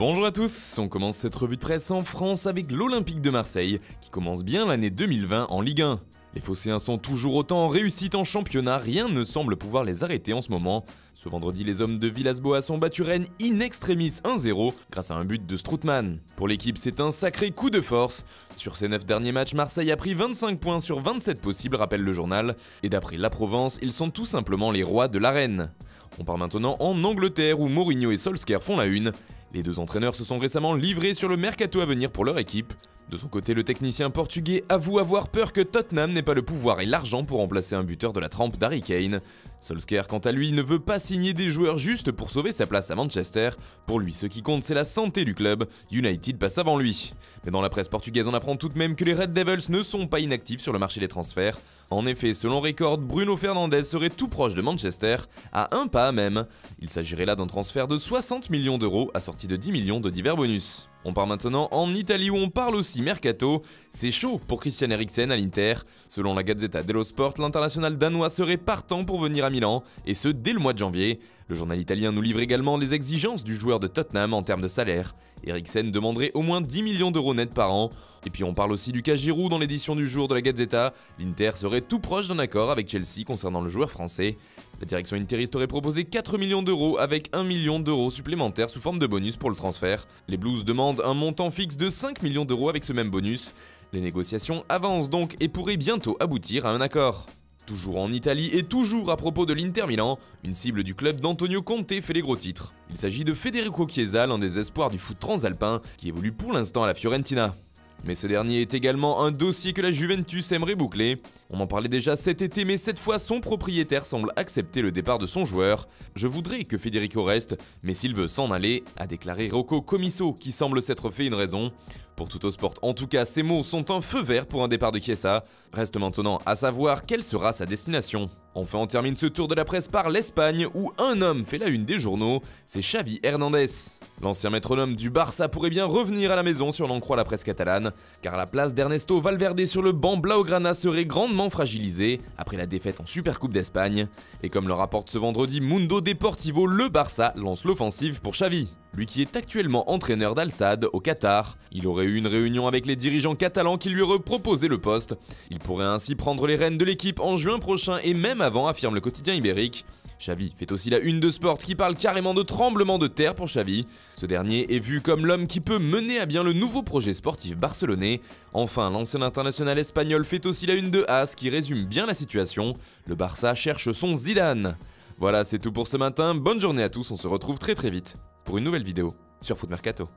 Bonjour à tous, on commence cette revue de presse en France avec l'Olympique de Marseille qui commence bien l'année 2020 en Ligue 1. Les Phocéens sont toujours autant en réussite en championnat, rien ne semble pouvoir les arrêter en ce moment. Ce vendredi, les hommes de Villas-Boas ont battu Rennes in extremis 1-0 grâce à un but de Strootman. Pour l'équipe, c'est un sacré coup de force. Sur ces 9 derniers matchs, Marseille a pris 25 points sur 27 possibles, rappelle le journal. Et d'après La Provence, ils sont tout simplement les rois de l'arène. On part maintenant en Angleterre où Mourinho et Solskjaer font la une. Les deux entraîneurs se sont récemment livrés sur le mercato à venir pour leur équipe. De son côté, le technicien portugais avoue avoir peur que Tottenham n'ait pas le pouvoir et l'argent pour remplacer un buteur de la trempe d'Harry Kane. Solskjaer, quant à lui, ne veut pas signer des joueurs juste pour sauver sa place à Manchester. Pour lui, ce qui compte, c'est la santé du club. United passe avant lui. Mais dans la presse portugaise, on apprend tout de même que les Red Devils ne sont pas inactifs sur le marché des transferts. En effet, selon Record, Bruno Fernandes serait tout proche de Manchester, à un pas même. Il s'agirait là d'un transfert de 60 millions d'euros, assorti de 10 millions de divers bonus. On part maintenant en Italie où on parle aussi mercato. C'est chaud pour Christian Eriksen à l'Inter. Selon la Gazzetta dello Sport, l'international danois serait partant pour venir à Milan, et ce dès le mois de janvier. Le journal italien nous livre également les exigences du joueur de Tottenham en termes de salaire. Eriksen demanderait au moins 10 millions d'euros net par an. Et puis on parle aussi du cas Giroud dans l'édition du jour de la Gazzetta. L'Inter serait tout proche d'un accord avec Chelsea concernant le joueur français. La direction interiste aurait proposé 4 millions d'euros avec 1 million d'euros supplémentaires sous forme de bonus pour le transfert. Les Blues demandent un montant fixe de 5 millions d'euros avec ce même bonus. Les négociations avancent donc et pourraient bientôt aboutir à un accord. Toujours en Italie et toujours à propos de l'Inter Milan, une cible du club d'Antonio Conte fait les gros titres. Il s'agit de Federico Chiesa, l'un des espoirs du foot transalpin, qui évolue pour l'instant à la Fiorentina. Mais ce dernier est également un dossier que la Juventus aimerait boucler. On en parlait déjà cet été, mais cette fois son propriétaire semble accepter le départ de son joueur. Je voudrais que Federico reste, mais s'il veut s'en aller, a déclaré Rocco Commisso, qui semble s'être fait une raison. Pour Tuttosport, en tout cas, ces mots sont un feu vert pour un départ de Chiesa. Reste maintenant à savoir quelle sera sa destination. Enfin, on termine ce tour de la presse par l'Espagne, où un homme fait la une des journaux, c'est Xavi Hernandez. L'ancien métronome du Barça pourrait bien revenir à la maison si on en croit la presse catalane, car la place d'Ernesto Valverde sur le banc blaugrana serait grandement fragilisée après la défaite en Supercoupe d'Espagne. Et comme le rapporte ce vendredi Mundo Deportivo, le Barça lance l'offensive pour Xavi. Lui qui est actuellement entraîneur d'Al-Sadd au Qatar. Il aurait eu une réunion avec les dirigeants catalans qui lui auraient proposé le poste. Il pourrait ainsi prendre les rênes de l'équipe en juin prochain et même avant, affirme le quotidien ibérique. Xavi fait aussi la une de Sport qui parle carrément de tremblement de terre pour Xavi. Ce dernier est vu comme l'homme qui peut mener à bien le nouveau projet sportif barcelonais. Enfin, l'ancien international espagnol fait aussi la une de AS qui résume bien la situation. Le Barça cherche son Zidane. Voilà, c'est tout pour ce matin. Bonne journée à tous, on se retrouve très vite pour une nouvelle vidéo sur Foot Mercato.